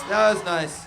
That was nice.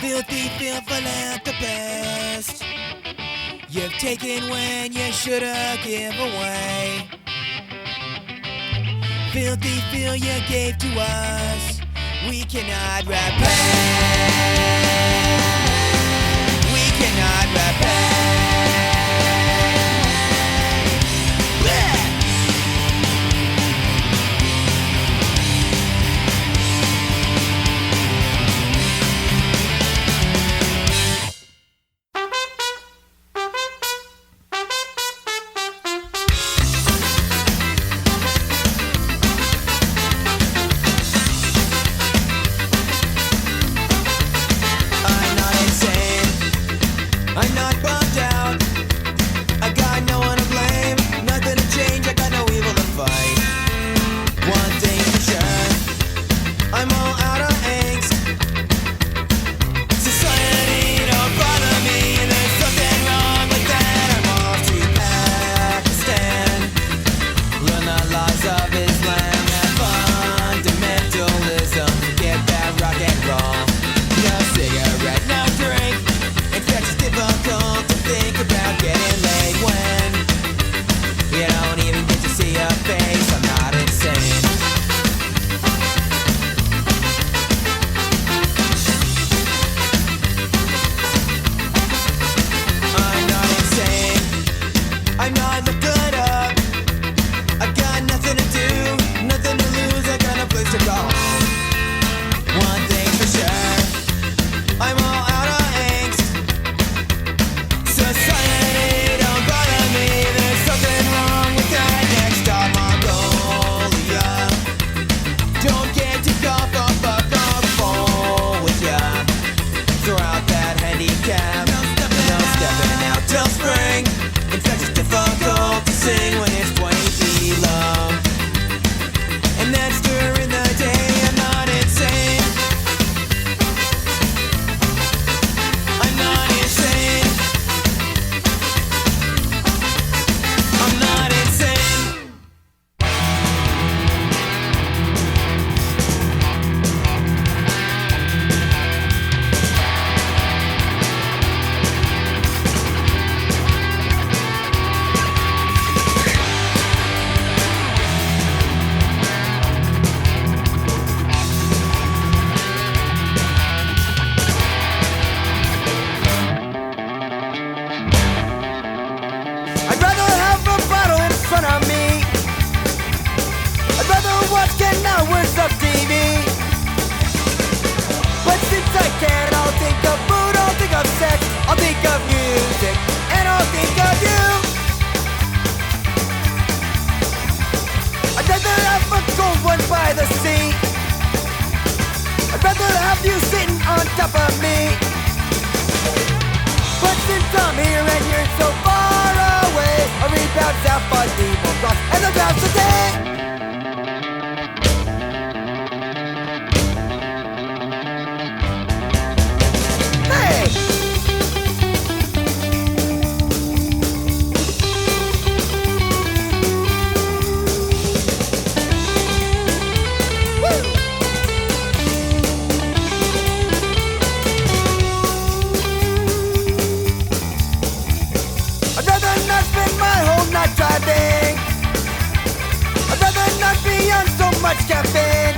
Philthy philanthropist, you've taken when you shoulda give away. Philthy feel you gave to us, we cannot repay. We cannot repay. I'll think of music, and I'll think of you. I'd rather have a cold one by the sea. I'd rather have you sitting on top of me. But since I'm here and you're so far away, I'll rebound south on Demo Cross and the bounce today. Driving, I'd rather not be on so much caffeine.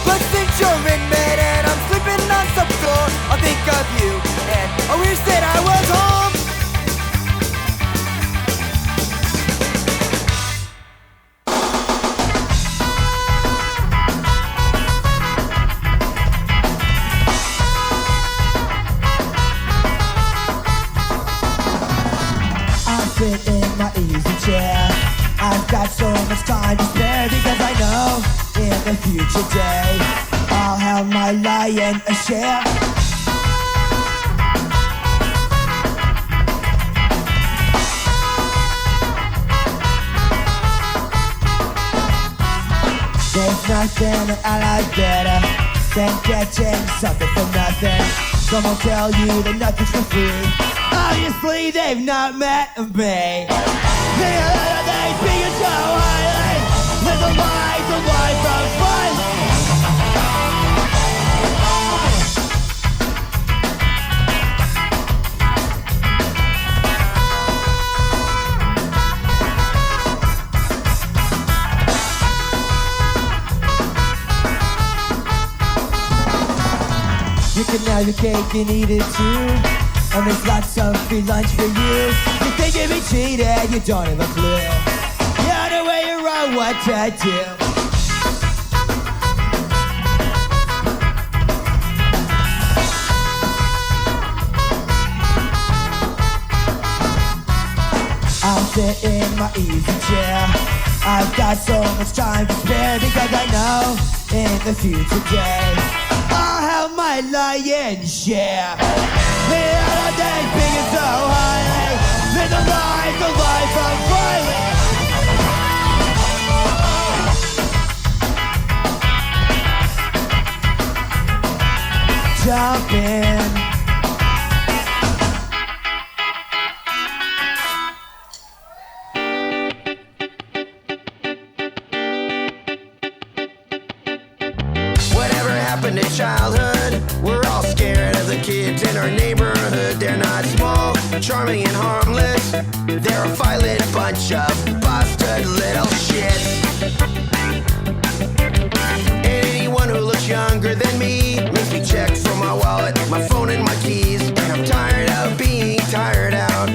But since you're in bed and I'm sleeping on some floor, I'll think of you and I wish that I was home. Sit in my easy chair. I've got so much time to spare because I know in the future day I'll have my lion a share. There's nothing that I like better than getting something for nothing. Someone tell you that nothing's for free. Obviously they've not met me. They figure so highly. Live a life of violence. You can have your cake and eat it too. And there's lots of free lunch for you. You think you'd be cheated, you don't have a clue. You're the way you wrong what to do. I'll sit in my easy chair. I've got so much time to spare because I know in the future day I'll have my lion's share. The other day, figure so highly. Live the life of violence. Jump in. Whatever happened in childhood? We're all scared of the kids in our neighborhood. They're not small, charming and harmless. They're a violent bunch of busted little shits. And anyone who looks younger than me makes me check for my wallet, my phone and my keys. And I'm tired of being tired out,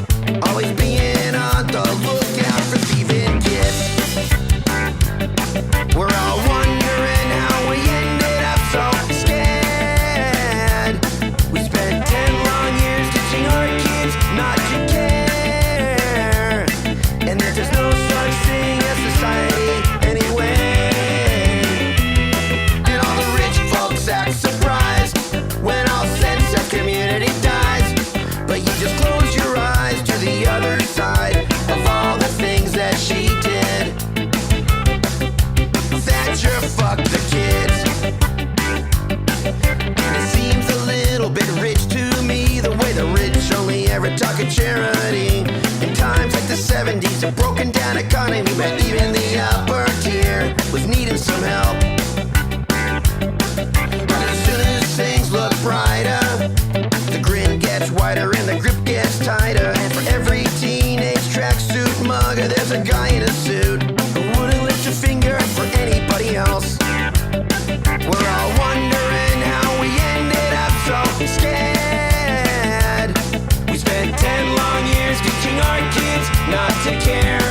always being on the lookout for thieving kids. We're all wondering how we ended up so scared. We spent 10 long years teaching our kids not to care, and that there's no such thing as society anyway. And all the rich folks act surprised when all sense of community dies. But you just close your eyes to the other side of all the things that she did. Thatcher fucked the kids. And it seems a little bit rich to me, the way the rich only ever talk of charity. In times like the 70s, a broken down economy, but even the upper tier was needing some help. But as soon as things look brighter, the grin gets wider and the grip gets tighter. And for every teenage tracksuit mugger, there's a guy in a suit who wouldn't lift a finger for anybody else. We're all wondering how we ended up so scared. We spent 10 long years teaching our kids not to care,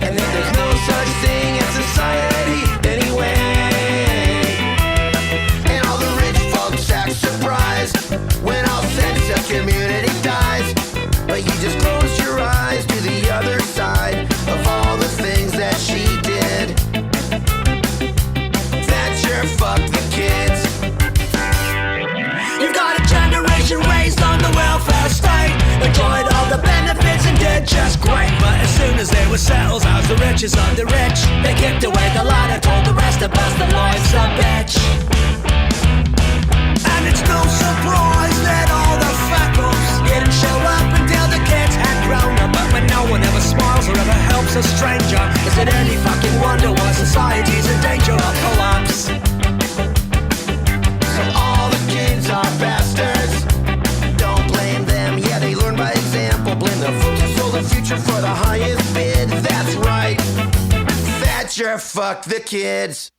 and then there's no such thing as society anyway. And all the rich folks act surprised enjoyed all the benefits and did just great. But as soon as they were settled, as the richest of the rich, they kicked away the ladder, told the rest of us that life's a bitch. And it's no surprise that all the fuck-ups didn't show up until the kids had grown up. But when no one ever smiles or ever helps a stranger, is it any fucking wonder why society's in danger of collapse? So all the kids are bastards. Don't blame them, yeah, they learn by example. Blame the folks who sold the future for the highest bid. That's right, Thatcher, fuck the kids.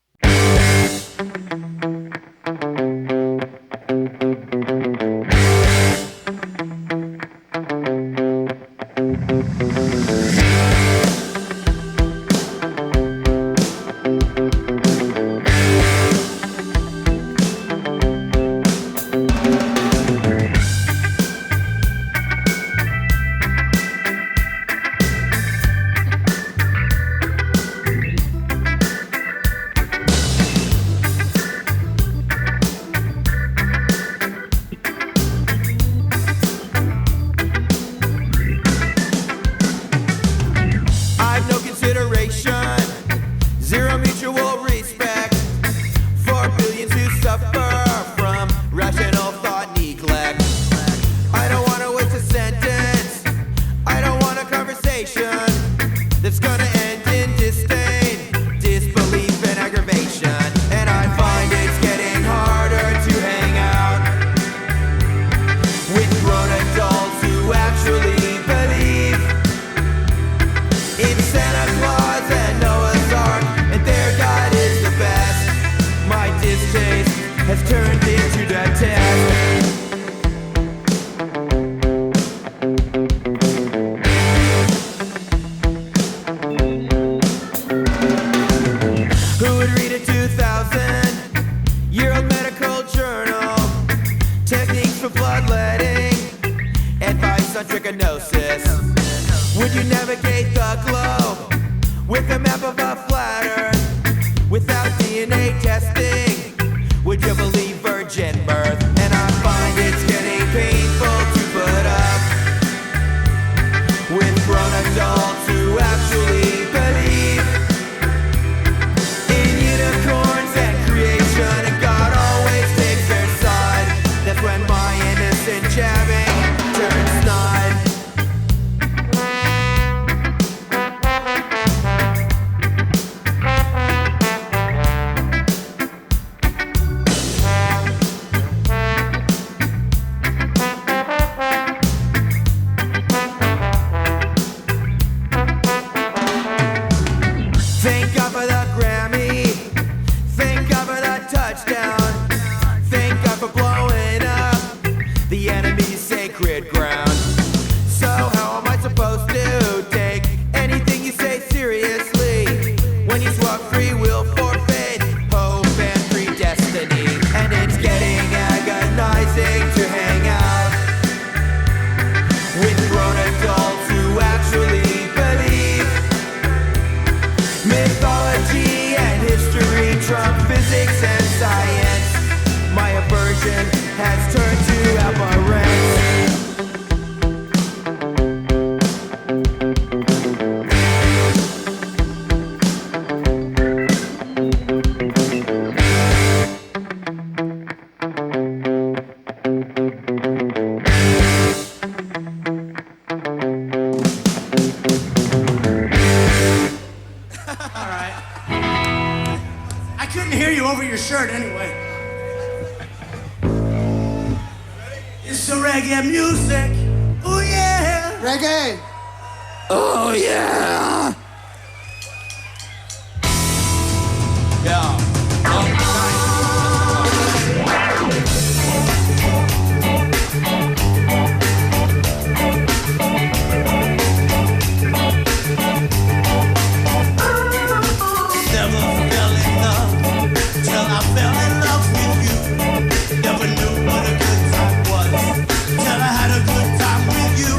Till I had a good time with you.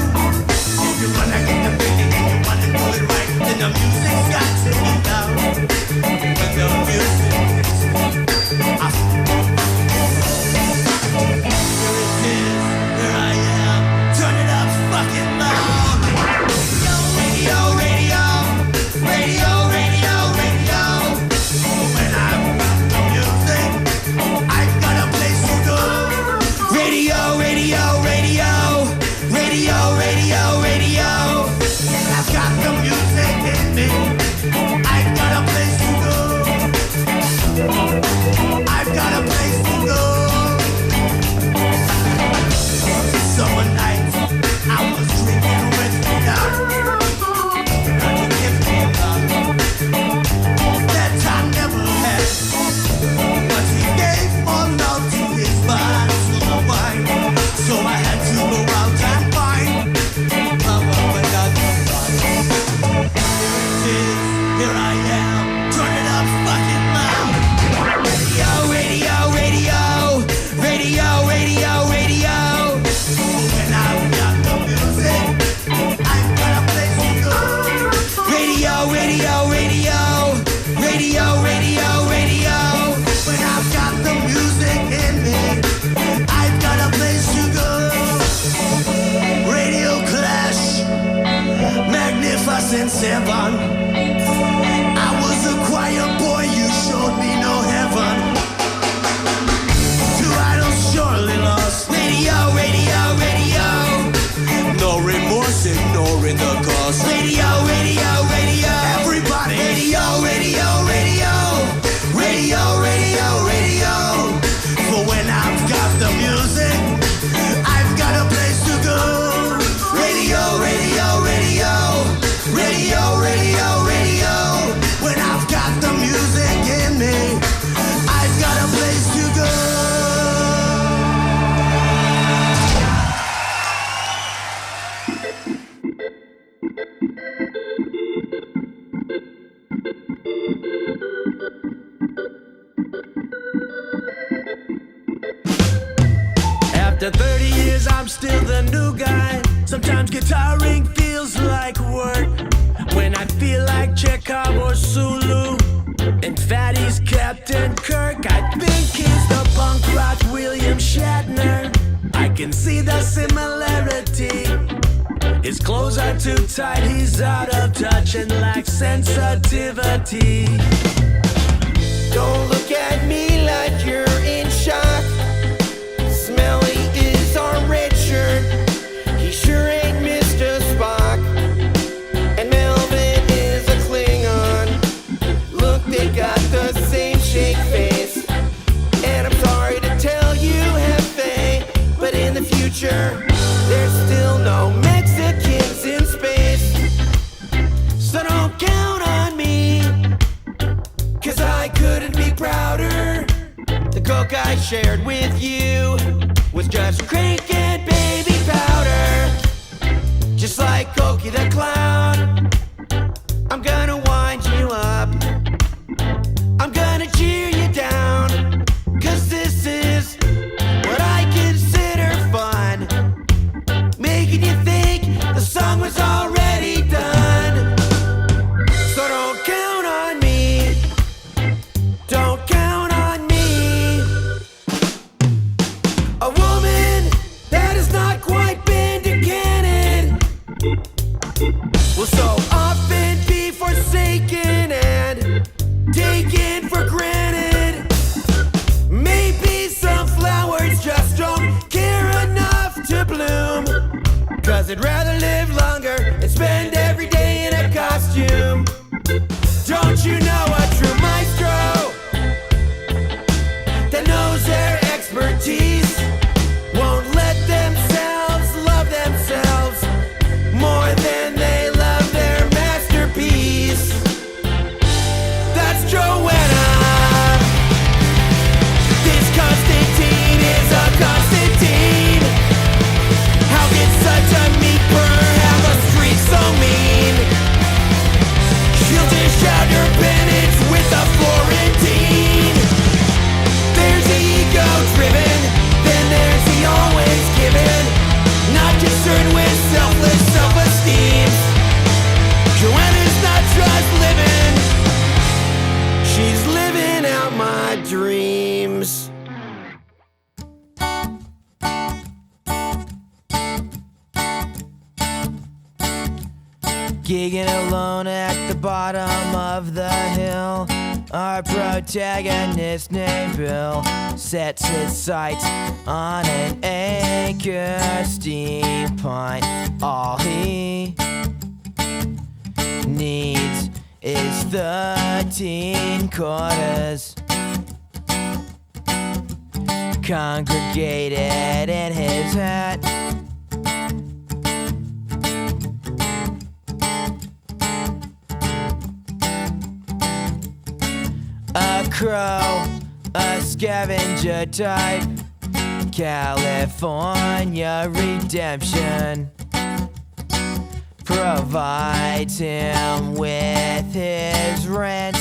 If you wanna get the feeling and you wanna do it right. After 30 years, I'm still the new guy. Sometimes guitaring feels like work. When I feel like Chekhov or Sulu, and Fatty's Captain Kirk, I think he's the punk rock William Shatner. I can see the similarity. His clothes are too tight, he's out of touch and lacks sensitivity. Don't look at me like you're in shock. Smelly is our red shirt. He sure ain't Mr. Spock. And Melvin is a Klingon. Look, they got the same shake face. And I'm sorry to tell you, Hefe, but in the future, there's still no Mexicans in space. So don't count on me, 'cause I couldn't be prouder. The coke I shared with you was just crank and baby powder. Just like Cokie the Clown, I'm gonna wind you up, I'm gonna cheer you down, 'cause this is what I consider fun, making you think the song was already done. So don't count on me, don't count on me. A woman that has not quite been to canon will so often be forsaken and taken for granted. Maybe some flowers just don't care enough to bloom, 'cause they'd rather live longer and spend every day in a costume. Don't you know a true maestro that knows their expertise won't let themselves love themselves more than they love their masterpiece? That's Johanna. This Constantine is a Constantine. How can such a meat burr have a streak so mean? She'll dish out your penance with a Florentine. There's the ego driven, then there's the always given, not concerned with selfless self-esteem. Joanna's not just living, she's living out my dreams. Gigging alone at the bottom of the hill, our protagonist named Bill sets his sights on an acre steep pine. All he needs is 13 quarters congregated in his hat. A crow, a scavenger type, California redemption provides him with his rent,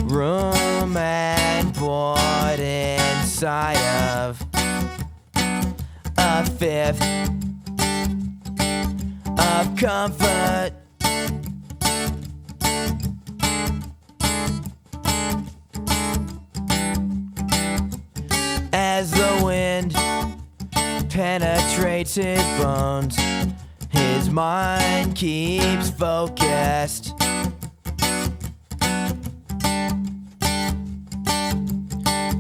room and board inside of a fifth of comfort. As the wind penetrates his bones, his mind keeps focused.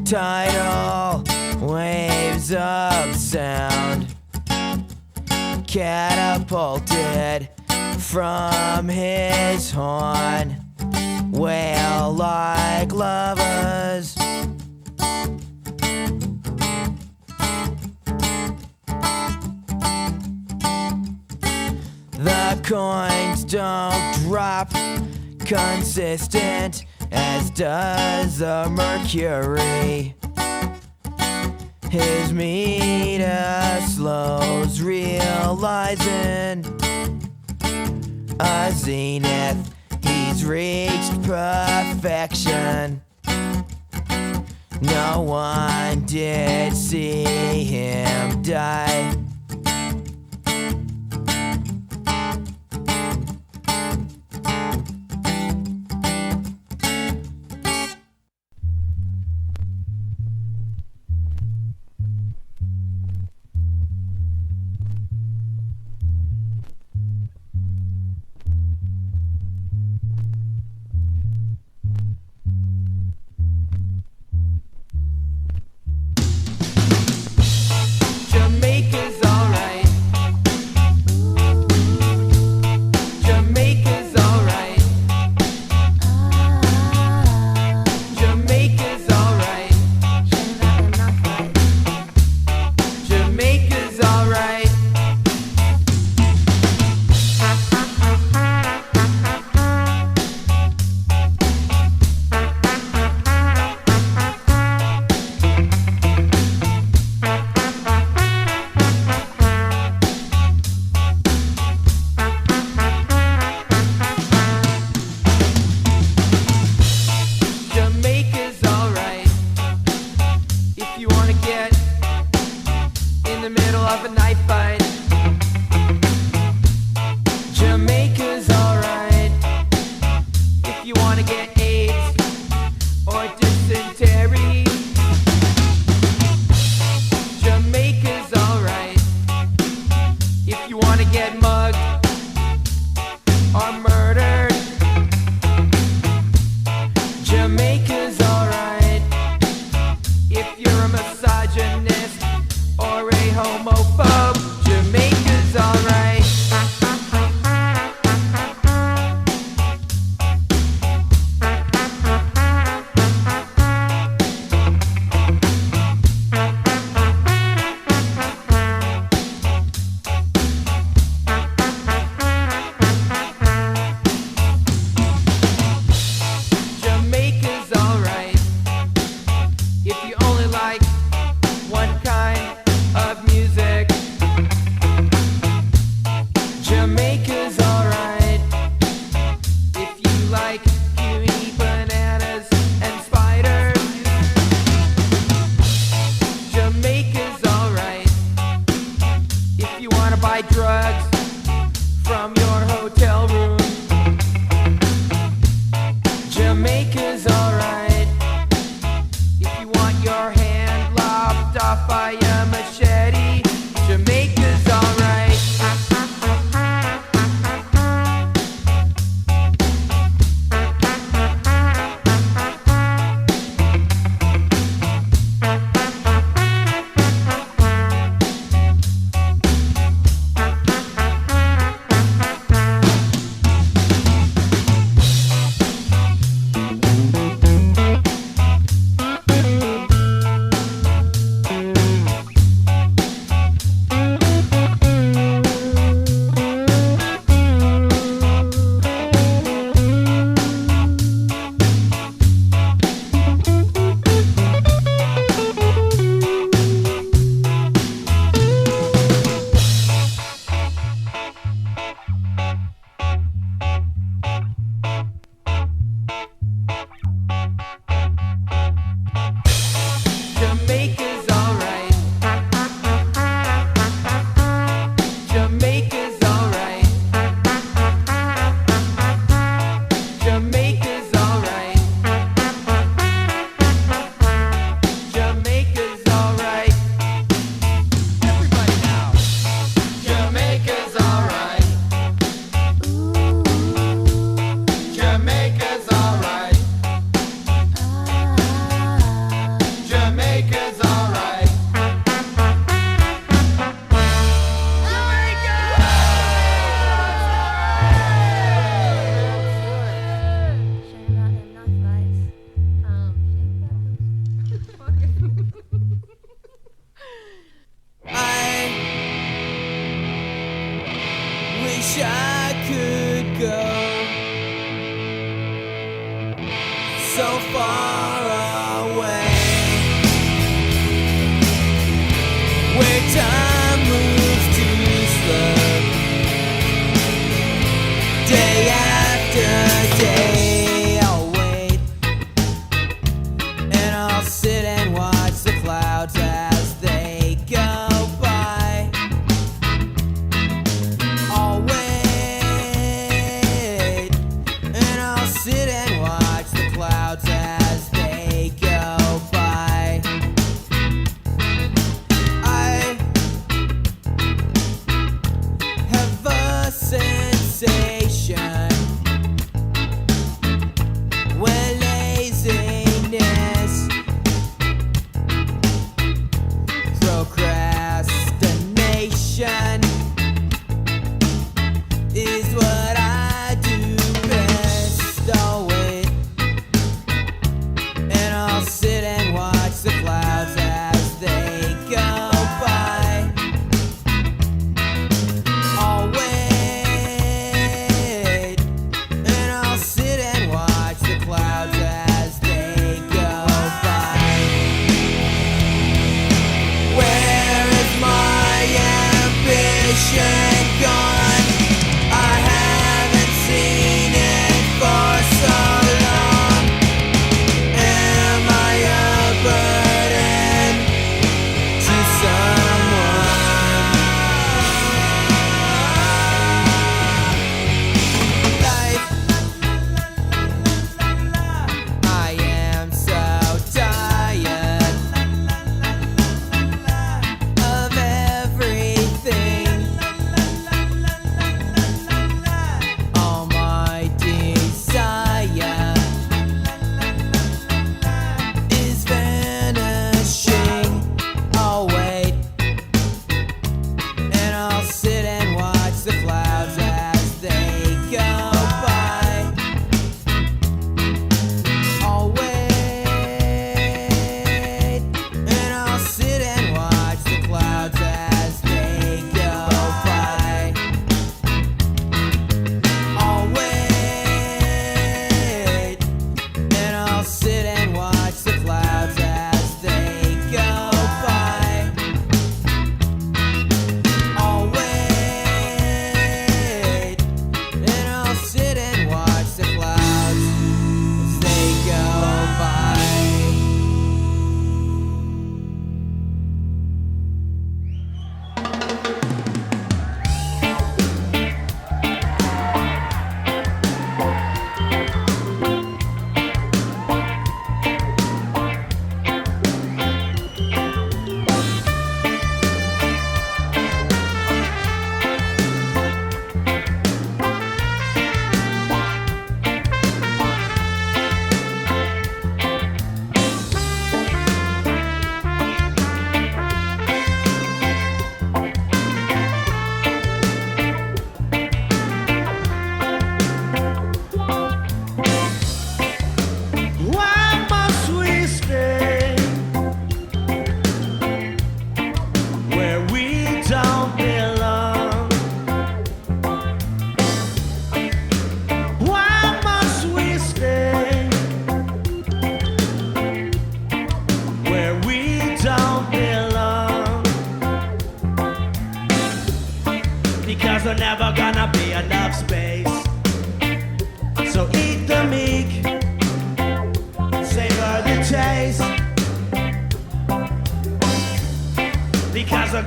Tidal waves of sound catapulted from his horn, wail like lovers. The coins don't drop consistent, as does the mercury. His meter slows, realizing a zenith. He's reached perfection. No one did see him die. Jamaica's alright. Jamaica's alright. Jamaica's alright. Jamaica's alright. Jamaica's alright. If you wanna get in the middle of a knife fight, Jamaica's alright. If you wanna get AIDS or dysentery, Jamaica's alright. If you wanna get mugged or murdered, Jamaica's alright. If you're a misogynist or a homophobe, Jamaica's alright. Jamaica's alright. If you only like one kind of music, Jamaica's alright. If you like puny bananas and spiders, Jamaica's alright. If you wanna buy drugs from your hotel room, Jamaica's alright. If you want your hand lopped off by a machete, Jamaica's alright.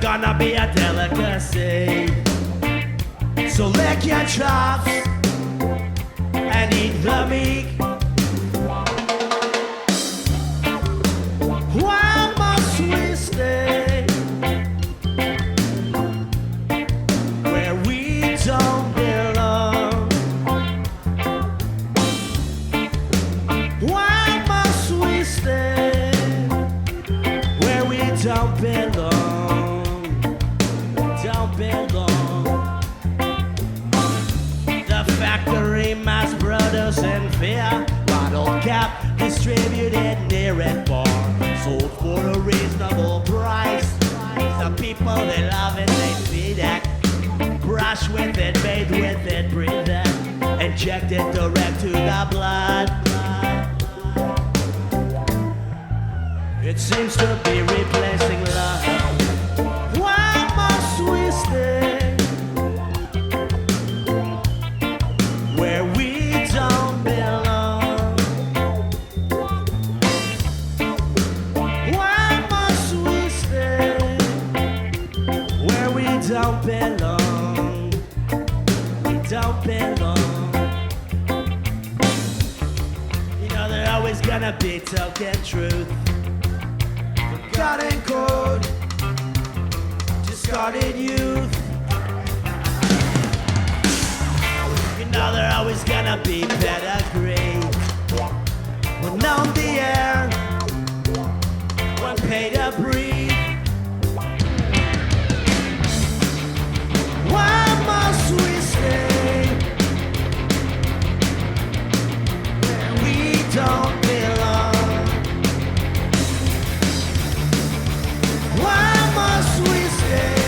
gonna be a delicacy. So lick your chops and eat the meat. Why must we stay where we don't belong? Why must we stay where we don't belong? Don't belong. The factory mass producing fear, bottle cap distributed near and far, sold for a reasonable price. The people they love it, they feed it, brush with it, bathe with it, breathe it, inject it direct to the blood. It seems to be replacing love. Why must we stay where we don't belong? Why must we stay where we don't belong? We don't belong. You know there's always gonna be token truth. Forgotten code, discarded youth. You know there's always gonna be pedigree. We're known the air, one pay to breathe. Why must we stay where we don't belong? Why must we stay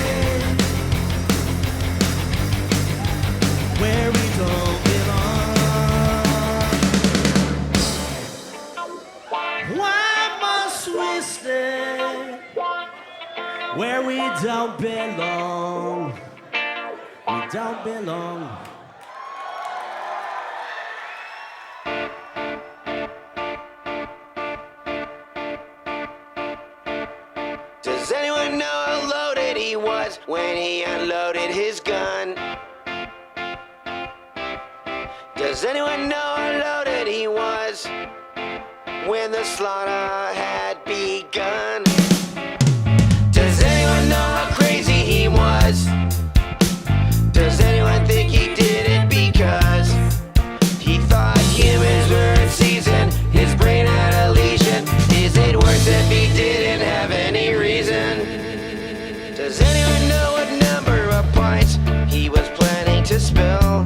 where we don't belong? Why must we stay where we don't belong? We don't belong. Does anyone know how loaded he was when he unloaded his gun? Does anyone know how loaded he was when the slaughter had begun? Does anyone know how crazy he was? Does anyone think he did it because he thought humans were in season? His brain had a lesion. Is it worse if he didn't have any reason? Does anyone know what number of pints he was planning to spill?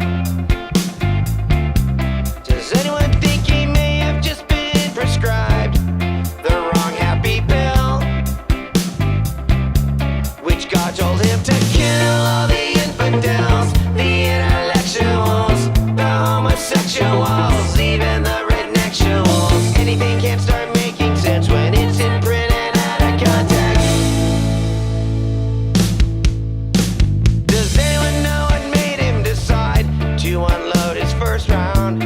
Does anyone think he may have just been prescribed the wrong happy pill? Which God told him to kill all the infidels, the intellectuals, the homosexuals, even the rednexuals. Anything can't start making sense when it's in print and out of context. Does anyone know what made him decide to unload his first round?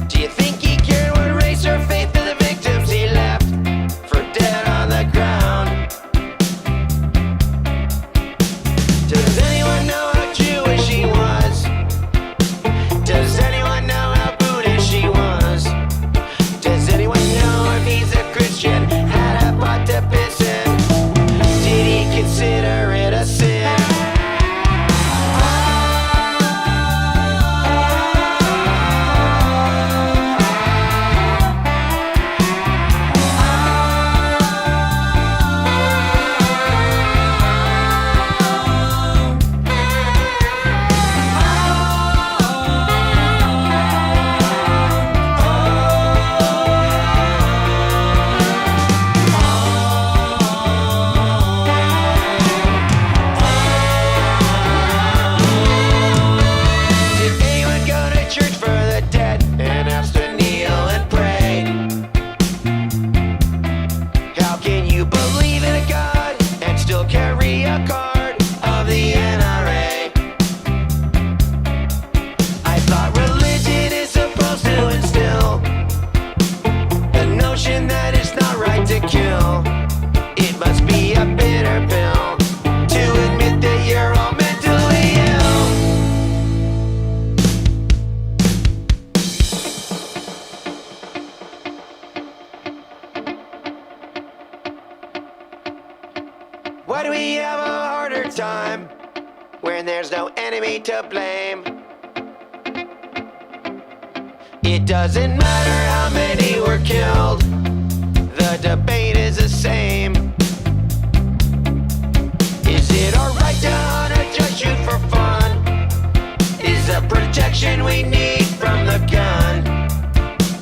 Do you think he cared what race or faith of the victims he left for dead on the ground? Does anyone know how Jewish he was? Does anyone know how Buddhist she was? Does anyone know if he's a Christian? Had a pot to piss in? Did he consider it a sin? Did anyone go to church for the dead and ask to kneel and pray? How can you believe in a God and still carry a card of the NRA? I thought religion is supposed to instill the notion that it's not right to kill. It must be a Why do we have a harder time when there's no enemy to blame? It doesn't matter how many were killed, the debate is the same. Is it alright to hunt or just shoot for fun? Is the protection we need from the gun?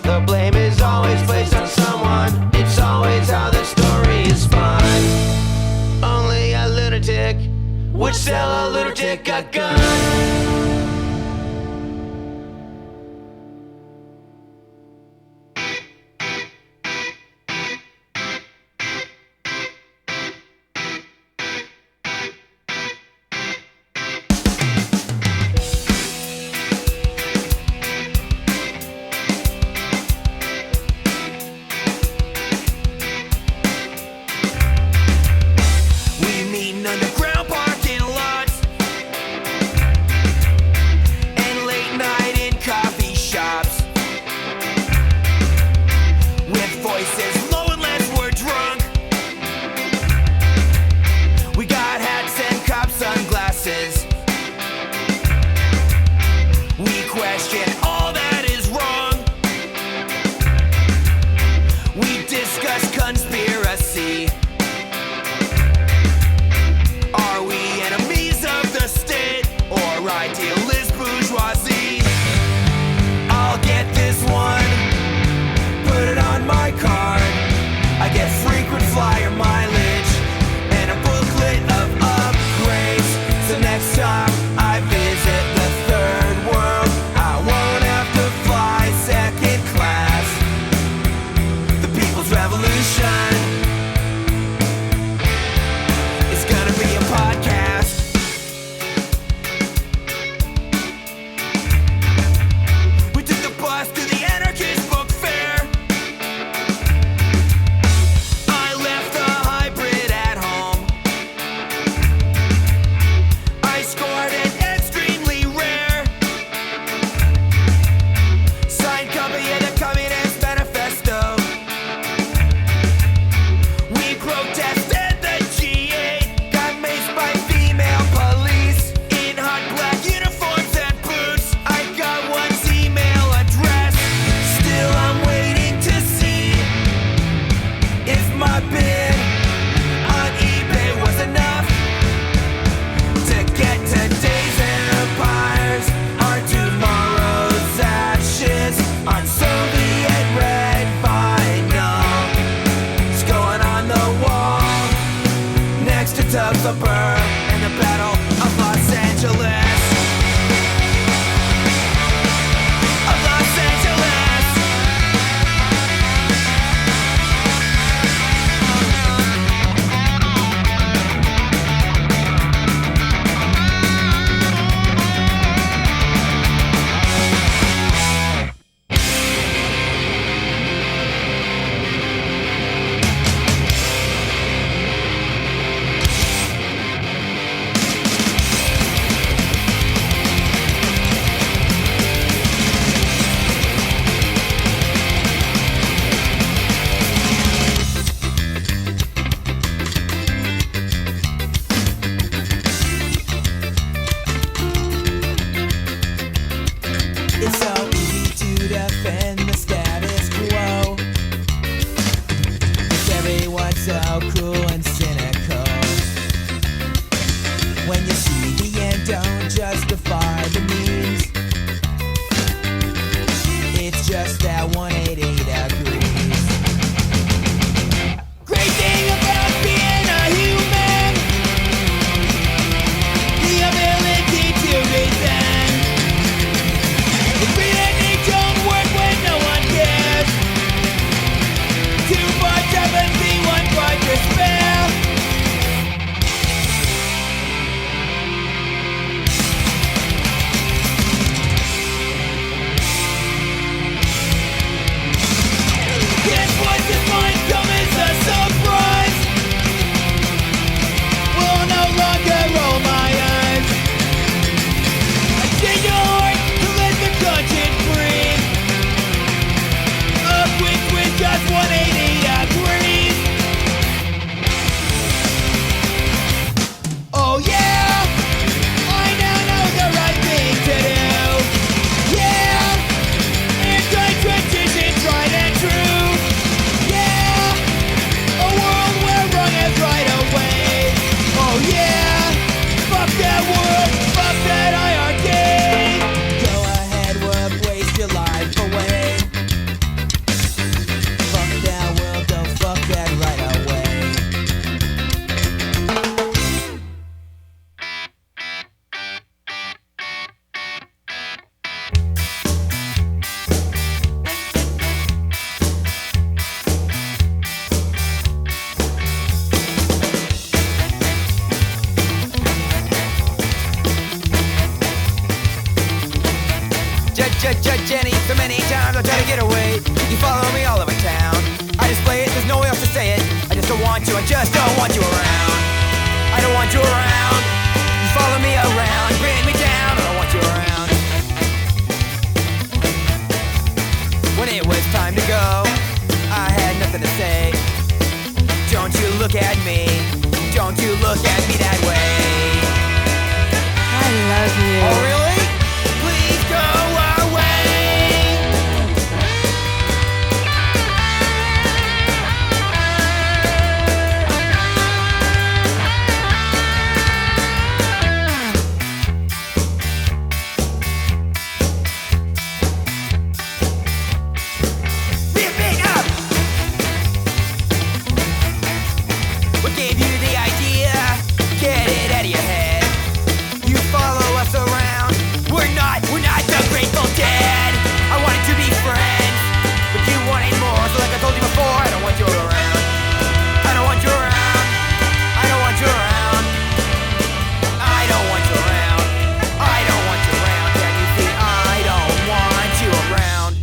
The blame is always placed on someone. It's always how the story is spun. Only a lunatic would sell a lunatic a gun. Underground parking lots and late night in coffee shops with voices low unless we're drunk. We got hats and cop sunglasses. We question all that is wrong. We discuss conspiracy. Are we enemies of the state or idealist bourgeoisie? I'll get this one, put it on my card. I get frequent flyer mileage and a booklet of upgrades. So next time I visit the third world, I won't have to fly second class. The People's Revolution is gonna be a podcast. We took the bus to the Anarchist book fair. I left the hybrid at home. I scored an extremely rare signed copy of the Communist Manifesto. We protested the G8, got maced by female police in hot black uniforms and boots. I got one's email address. Still I'm waiting to see if my bid on eBay was enough to get today's empires or tomorrow's ashes on Soviet red vinyl. It's going on the wall next to Tubs of Burr and the Battle of Los Angeles. Of Los Angeles. It's so easy to defend the status quo. 'Cause everyone's so cruel and cynical. When you see the end, don't justify the means. It's just that 180 degrees. Great thing about being a human, the ability to reason. The pretending don't work when no one cares. 2 parts empathy, 1 part despair. Jenny, so many times I try to get away. You follow me all over town. I display it, there's no way else to say it. I just don't want you, I just don't want you around. I don't want you around. You follow me around, bring me down. I don't want you around. When it was time to go, I had nothing to say. Don't you look at me. Don't you look at me that way. I love you. Oh really? Please go away. Beat up. What gave you the idea? Get it out of your head. You follow us around. We're not the Grateful Dead. I wanted to be friends, but you wanted more. So like I told you before, I don't want you around. I don't want you around. I don't want you around. I don't want you around. I don't want you around. Can you see? I don't want you around.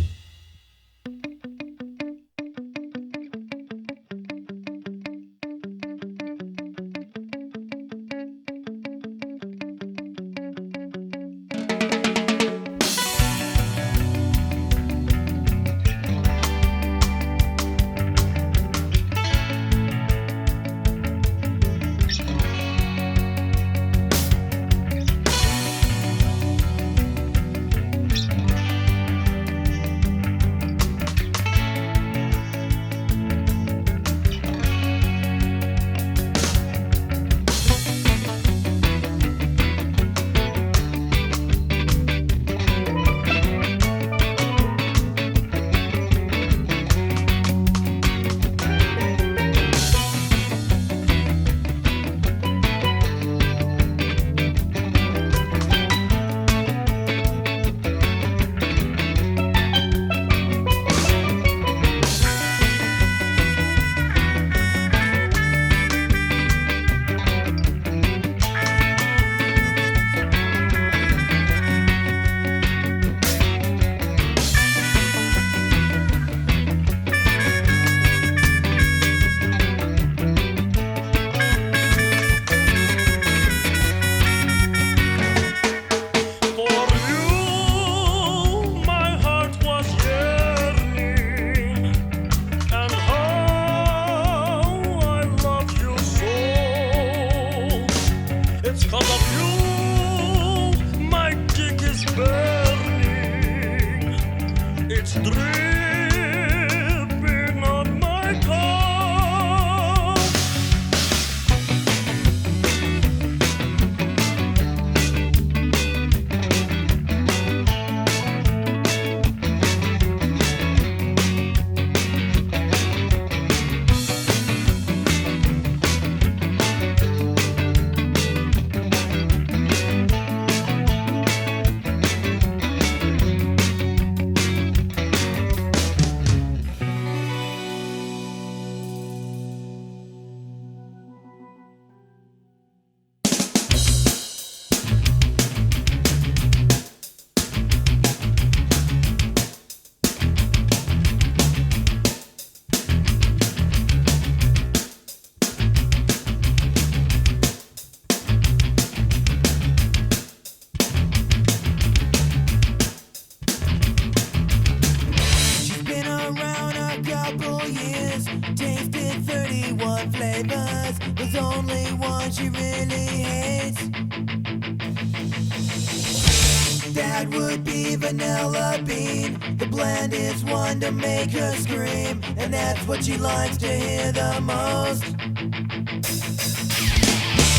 What she likes to hear the most.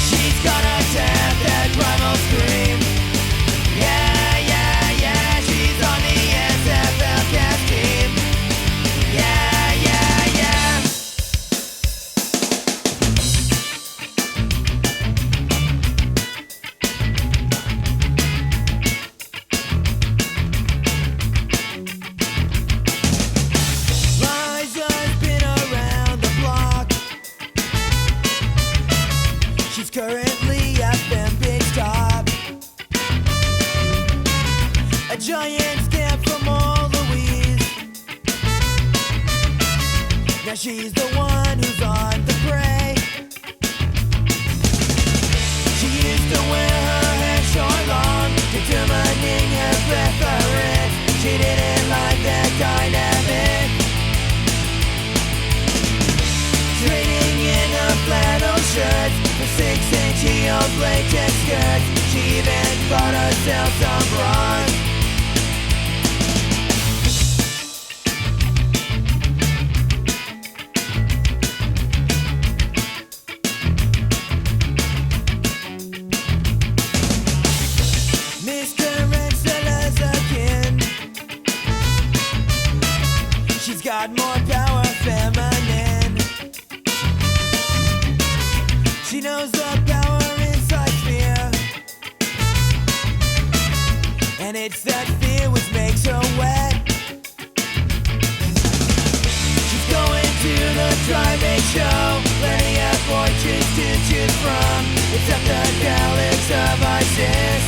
She's got a tap that primal scream. Yeah, yeah, yeah. She's on the SFL cast team. Yeah, yeah, yeah. Liza's been around the block. She's currently at them big stop. one who's on the prey. She used to wear her hair short long, determining her preference. She didn't like that dynamic. Trading in her flannel shirts for 6-inch-old latex skirts. She even bought herself some bras. Got more power, feminine. She knows the power inside fear, and it's that fear which makes her wet. She's going to the Tri-Make show, plenty of fortunes to choose from, except the calyx of ISIS.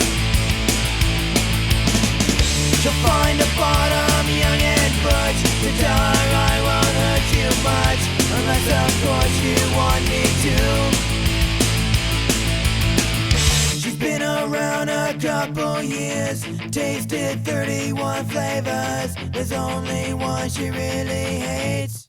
She'll find a bottom, young and butch, to tell her I won't hurt you much, unless of course you want me to. She's been around a couple years, tasted 31 flavors, there's only one she really hates.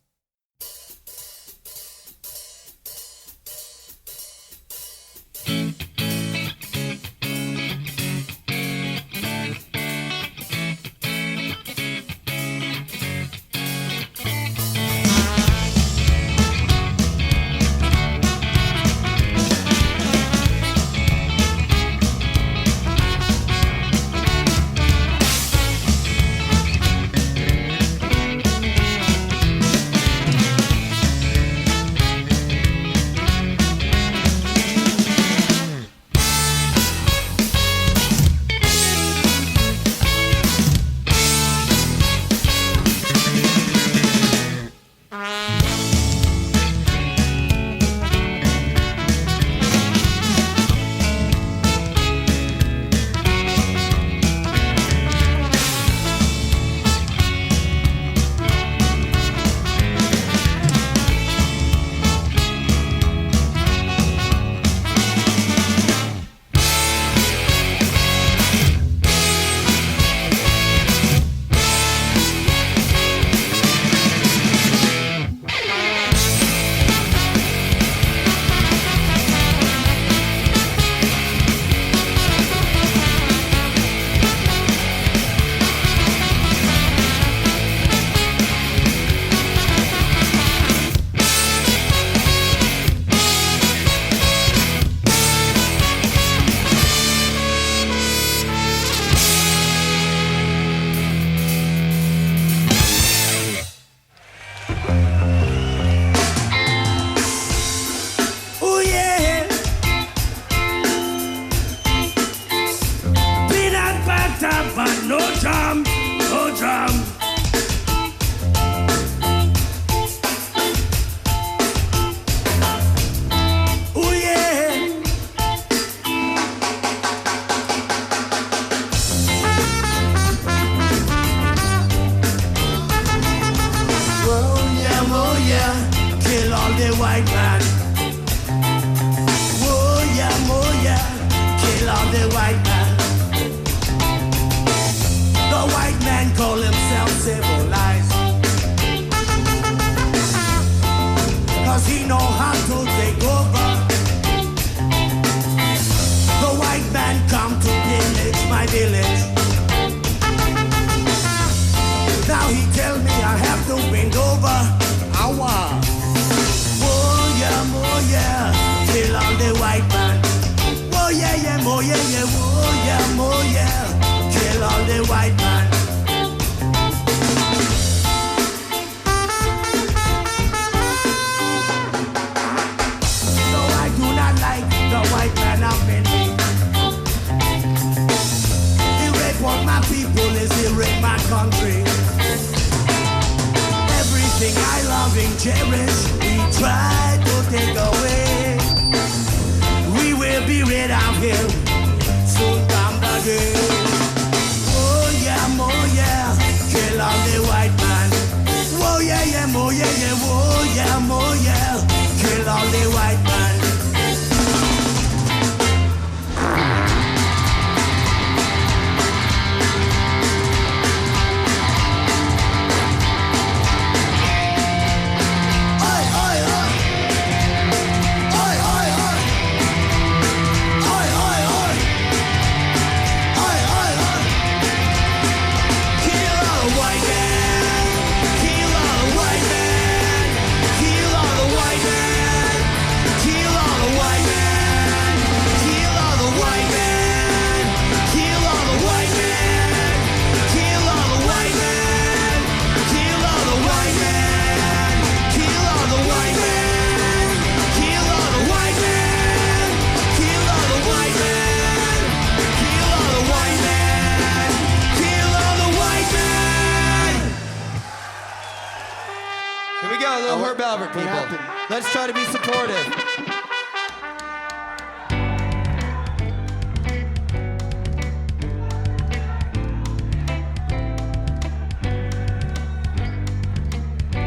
Let's try to be supportive.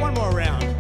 One more round.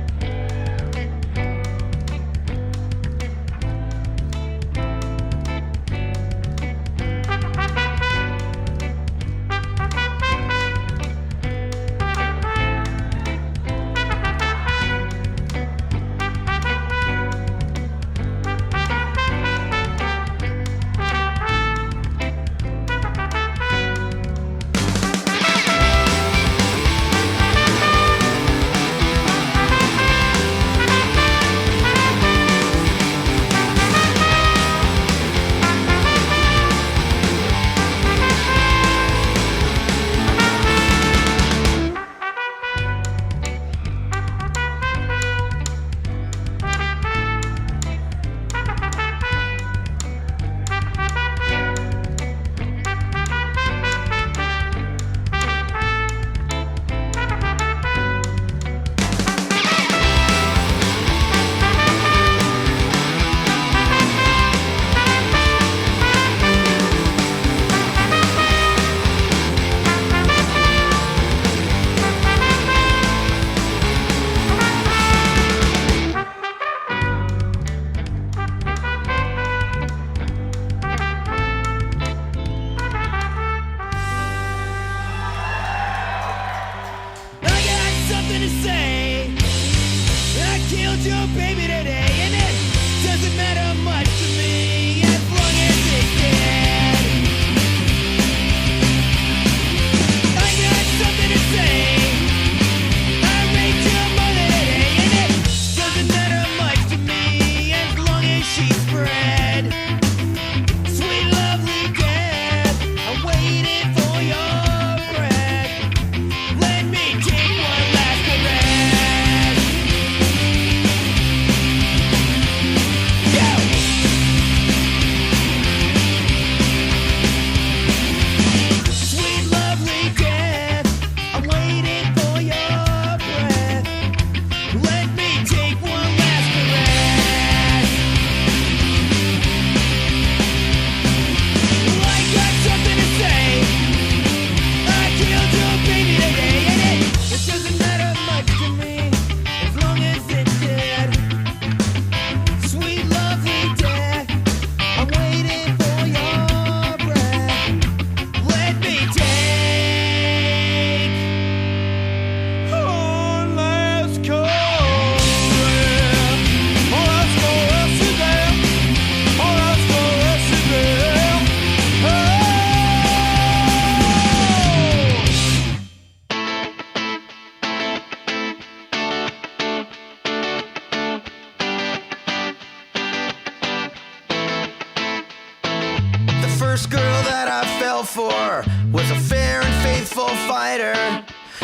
first girl that I fell for was a fair and faithful fighter.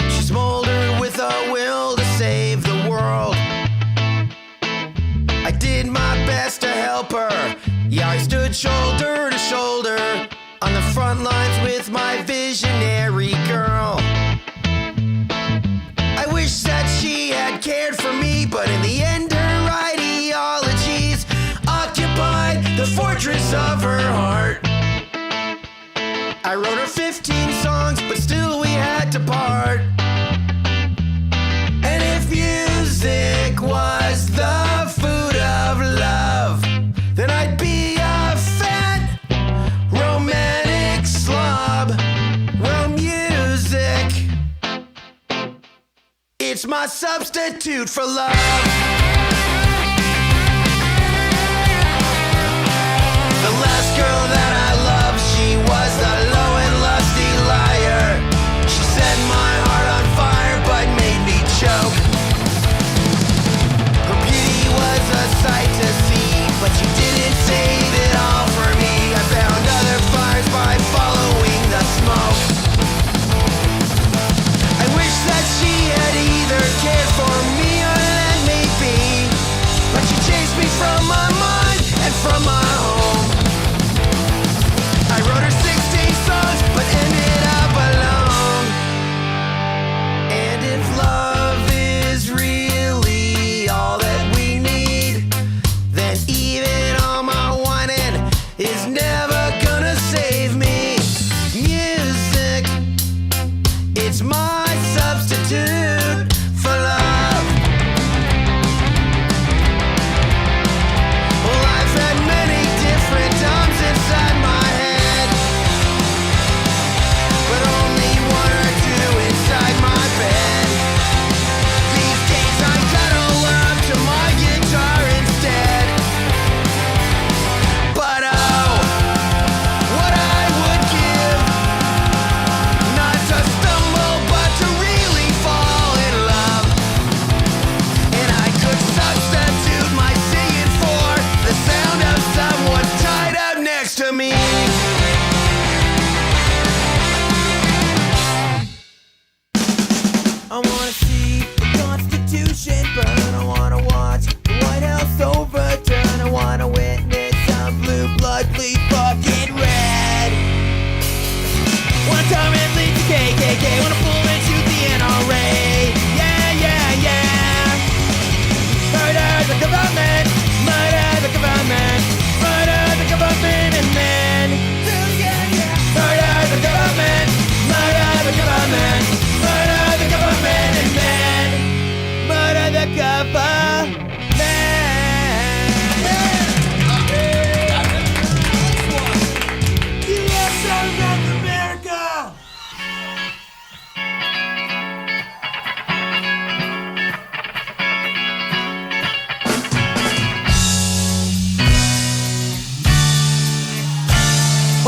She smoldered with a will to save the world. I did my best to help her. Yeah, I stood shoulder to shoulder on the front lines with my visionary girl. I wish that she had cared for me, but in the end her ideologies occupied the fortress of her heart. I wrote her 15 songs, but still we had to part. And if music was the food of love, then I'd be a fat romantic slob. Well, music, it's my substitute for love. The last girl that I loved, she was a low and lusty liar. She set my heart on fire but made me choke. Her beauty was a sight to see, but she didn't save it all for me. I found other fires by following the smoke. I wish that she had either cared for me or let me be, but she chased me from my mind and from my home. I wrote her 16 songs, but ended up alone. And if love is really all that we need,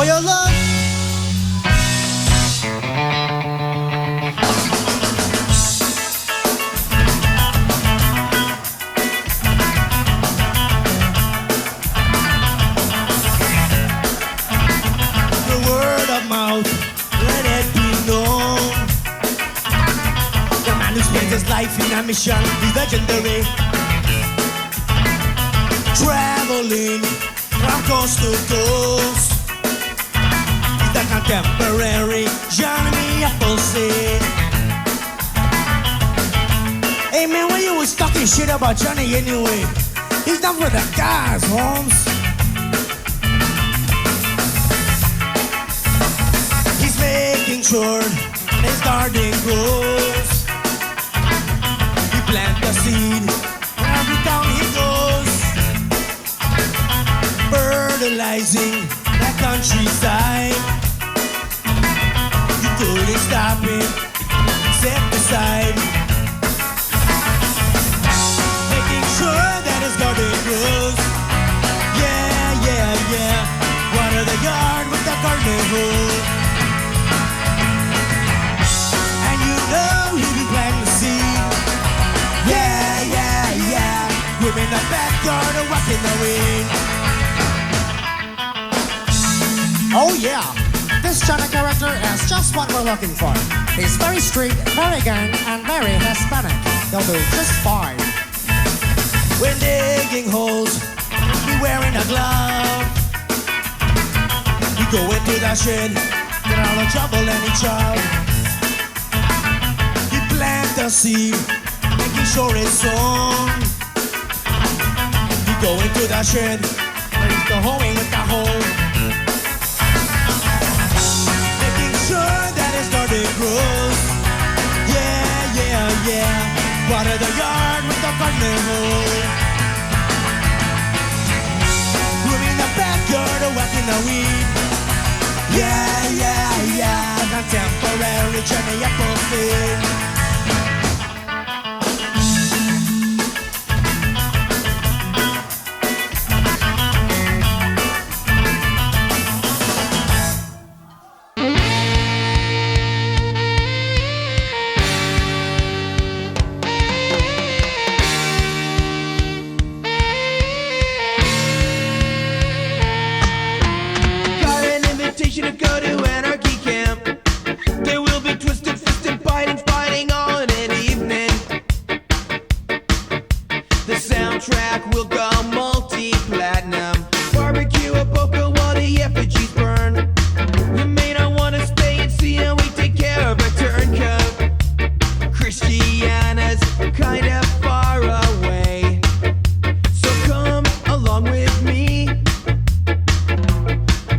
for your love. The word of mouth, let it be known. The man who spends his life in a mission is legendary. Traveling from coast to coast. He's the contemporary Johnny Appleseed. Hey man, why you was talking shit about Johnny anyway? He's not for the guys, Holmes. He's making sure his garden grows. He plants the seed every time he goes. Fertilizing the countryside. You couldn't stop it, set aside. Making sure that his garden grows. Yeah, yeah, yeah. Water the yard with the garden hose. And you know he be planting the seed. Yeah, yeah, yeah. We're in the backyard and walking the wind. Oh yeah, this Johnny character is just what we're looking for. He's very street, very gang, and very Hispanic. He'll do just fine. When digging holes, be wearing a glove. You go into the shed, get all the trouble any child. You plant the seed, making sure it's sown. You go into the shed, ready to hoeing with the hoe. Sure that his garden grows. Yeah, yeah, yeah. Water the yard with the garden hose. Grooming the backyard or whacking the weed. Yeah, yeah, yeah. Contemporary Johnny Appleseed. To go to Anarchy Camp. There will be twisted, fisted, biting, fighting all in an evening. The soundtrack will go multi-platinum. Barbecue a poker while the effigies burn. You may not want to stay and see how we take care of a turncoat. Christiana's kind of far away, so come along with me.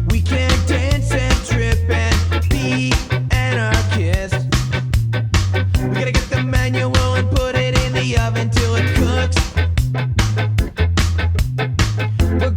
We can dance and trip and be anarchists. We gotta get the manual and put it in the oven till it cooks. We'll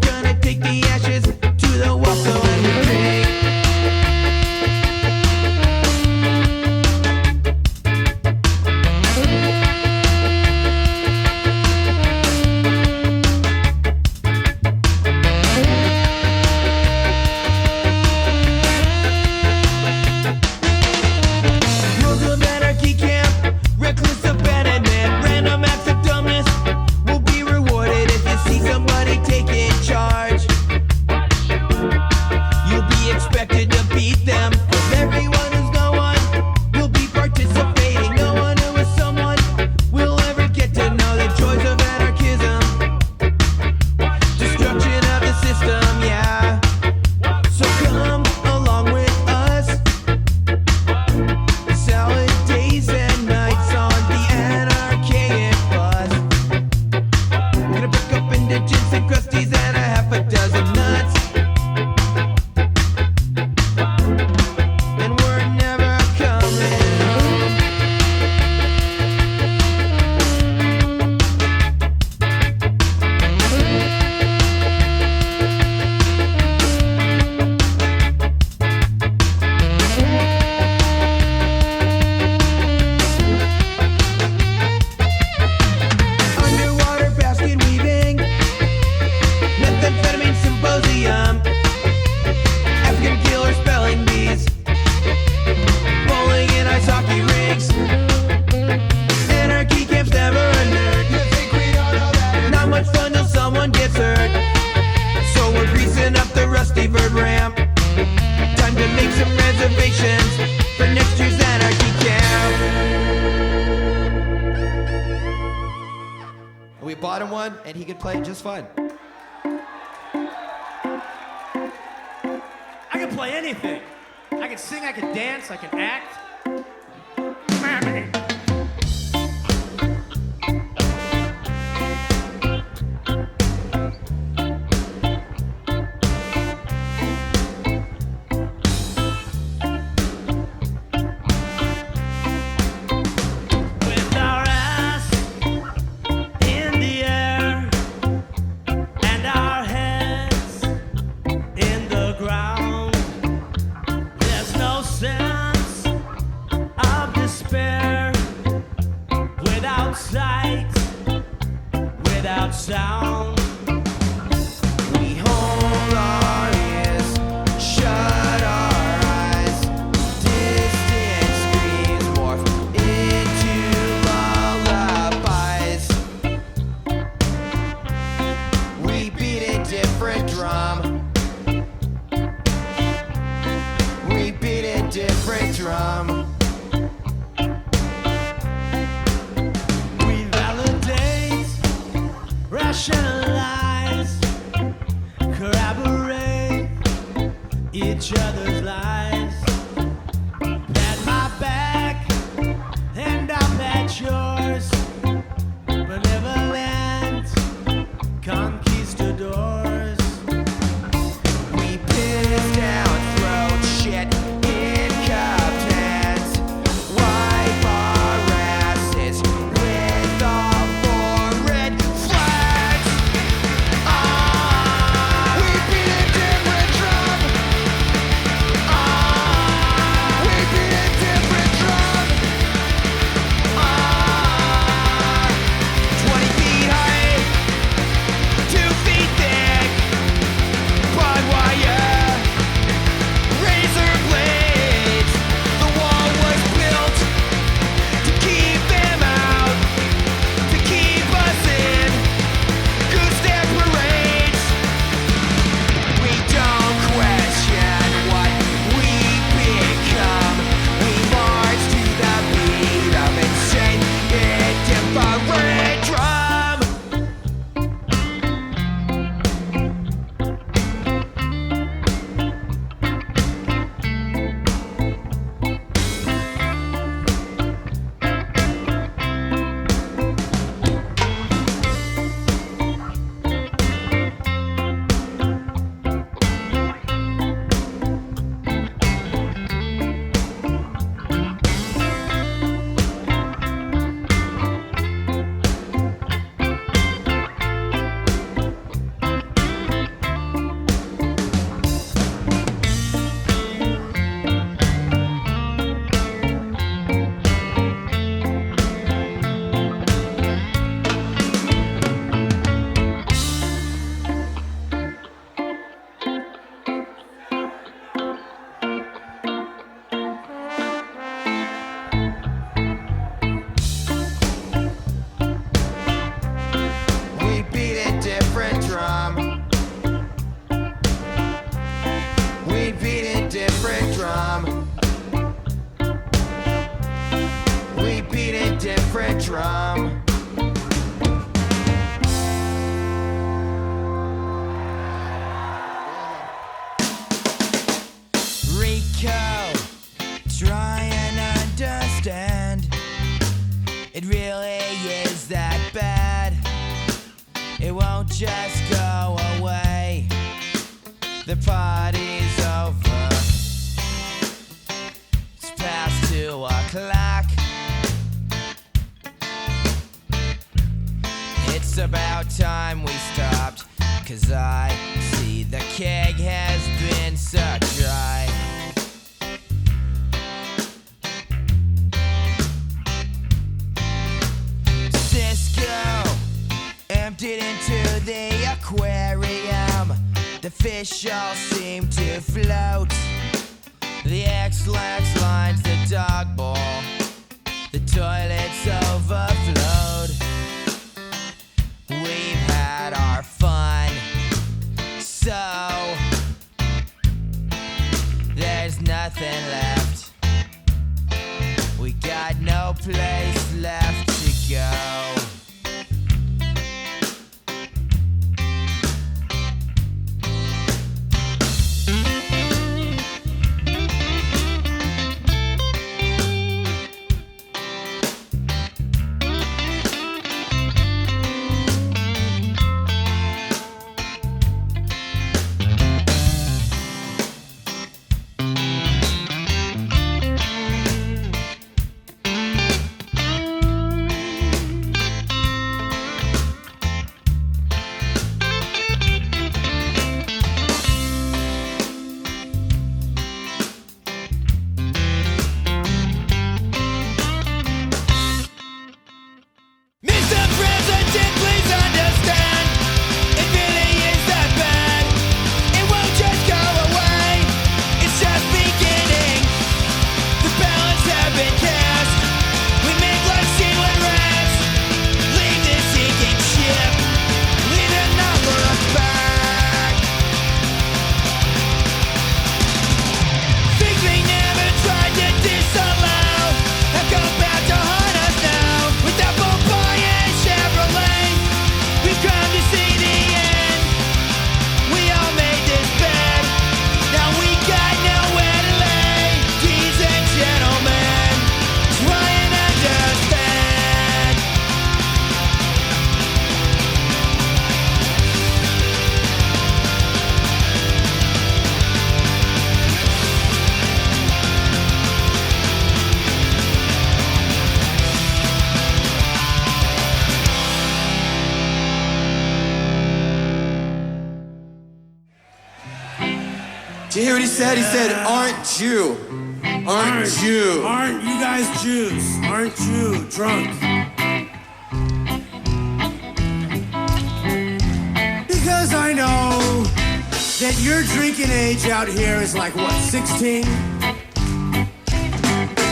someone gets hurt. So we're greasing up the rusty vert ramp. Time to make some reservations for next year's Anarchy Camp. We bought him one, and he could play just fine. I can play anything. I can sing, I can dance, I can act. Sound. We hold our ears, shut our eyes. Distant screams morph into lullabies. We beat a different drum. We beat a different drum. Rationalize, corroborate each other's lies. Pat my back and I'll pat yours. Benevolent conquistadors. We piss down throat shit in cupped hands. Wipe our asses with all four red flags. We beat a different drum. We beat a different drum. 20 feet high, 2 feet thick, barbed wire, razor blades. The wall was built to keep them out, to keep us in gooseneck parades. We don't question what we become. We march to the beat of insane indifferent drum. We beat a different drum. We beat a different drum. We beat a different drum. Reeko, try and understand. It really is that bad. It won't just go away. The party's over. It's past 2 o'clock. It's about time we stopped, 'cause I see the keg has been sucked dry. Cisco emptied into the aquarium. The fish all seem to float. The X-Lax lines the dog bowl. The toilet's overflowed. We've had our fun. Did you hear what he said? He said, aren't you? Aren't you? Aren't you guys Jews? Aren't you drunk? Because I know that your drinking age out here is like, what, 16?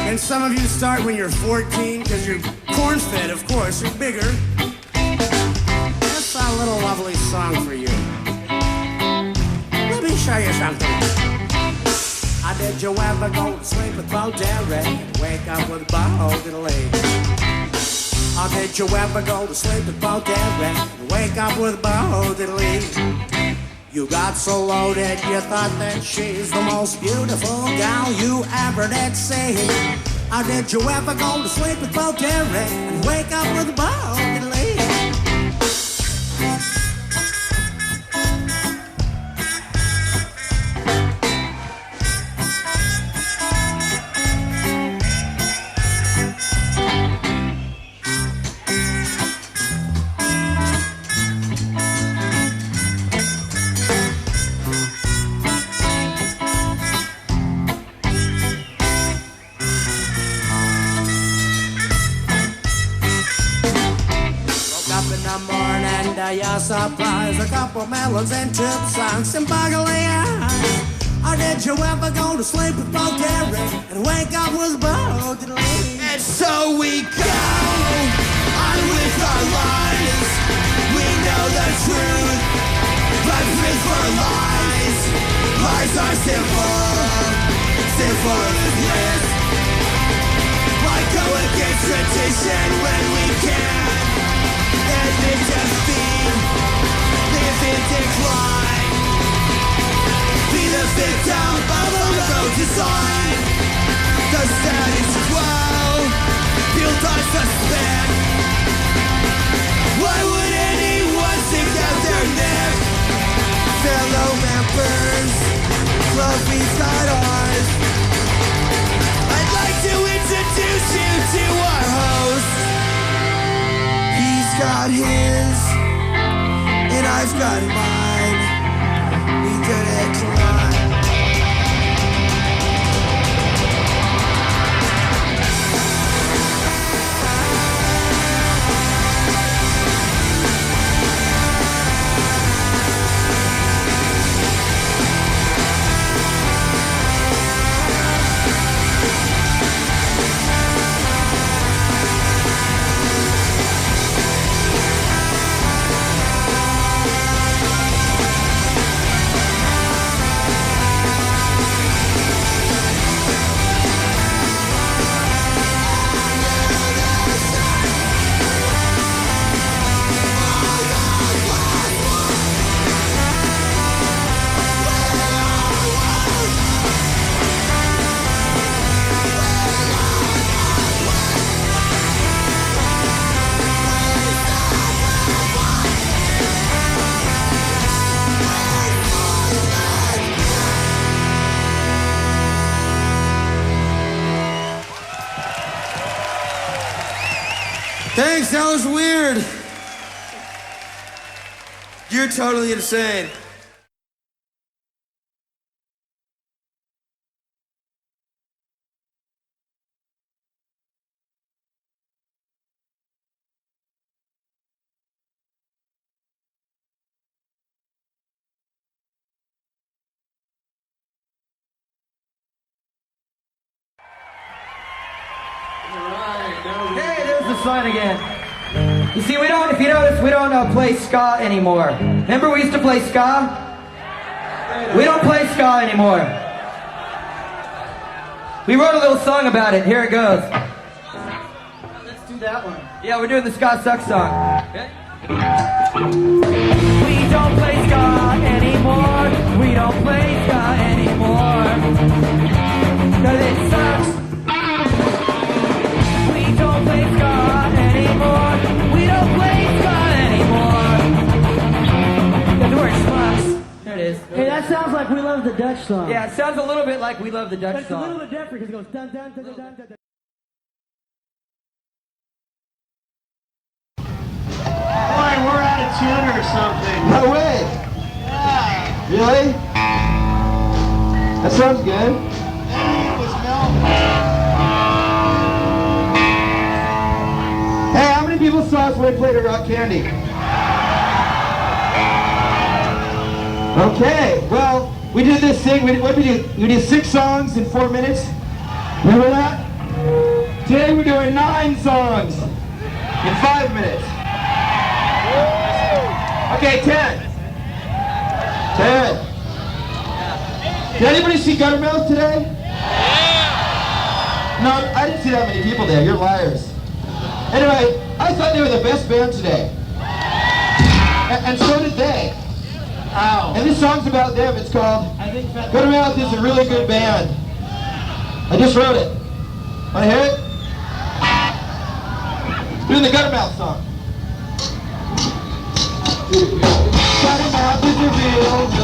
And some of you start when you're 14 because you're corn-fed, of course, you're bigger. That's a little lovely song for you. Let me show you something. Did you ever go to sleep with Bo Derek and wake up with a bow diddly? Or did you ever go to sleep with Bo Derek and wake up with a bow diddly? You got so loaded you thought that she's the most beautiful gal you ever did see. Or did you ever go to sleep with Bo Derek and wake up with a bow diddly? You're surprised, a couple melons and chips songs and Buggley Eyes. Or did you ever go to sleep with Bo Derek and wake up with Bo Diddley? And so we go on with our lives. We know the truth, but truth for lies. Lies are simple as this. Why go against tradition when we can? And it just live in decline. Be the victim of a road design. The status quo built on suspect. Why would anyone stick out their neck? Fellow members, love we've got ours. I'd like to introduce you to our host. He's got his, and I've got mine. We could decline. Thanks, that was weird. You're totally insane. Hey, there's the sign again. You see, if you notice, we don't play ska anymore. Remember we used to play ska? We don't play ska anymore. We wrote a little song about it. Here it goes. Let's do that one. Yeah, we're doing the Ska Sucks song. Okay? We don't play ska anymore. We don't play ska anymore. 'Cause it sucks. We don't play ska anymore. We don't play ska anymore. Cause we're schmucks. There it is. Hey, that sounds like We Love the Dutch song. Yeah, it sounds a little bit like We Love the Dutch But it's song. a little bit different because it goes dun dun dun dun dun dun. Boy, we're out of tune or something. No way. Yeah. Really? That sounds good. Hey, how many people saw us when we played a Rock Candy? Okay, well, we did this thing. What did we do? We did 6 songs in 4 minutes. Remember that? Today we're doing 9 songs in 5 minutes. Okay, 10. 10. Did anybody see Guttermouth today? No, I didn't see that many people there. You're liars. Anyway, I thought they were the best band today. And so did they. Ow. And this song's about them. It's called Guttermouth is a really good band. I just wrote it. Want to hear it? Doing the Guttermouth song. Guttermouth is a real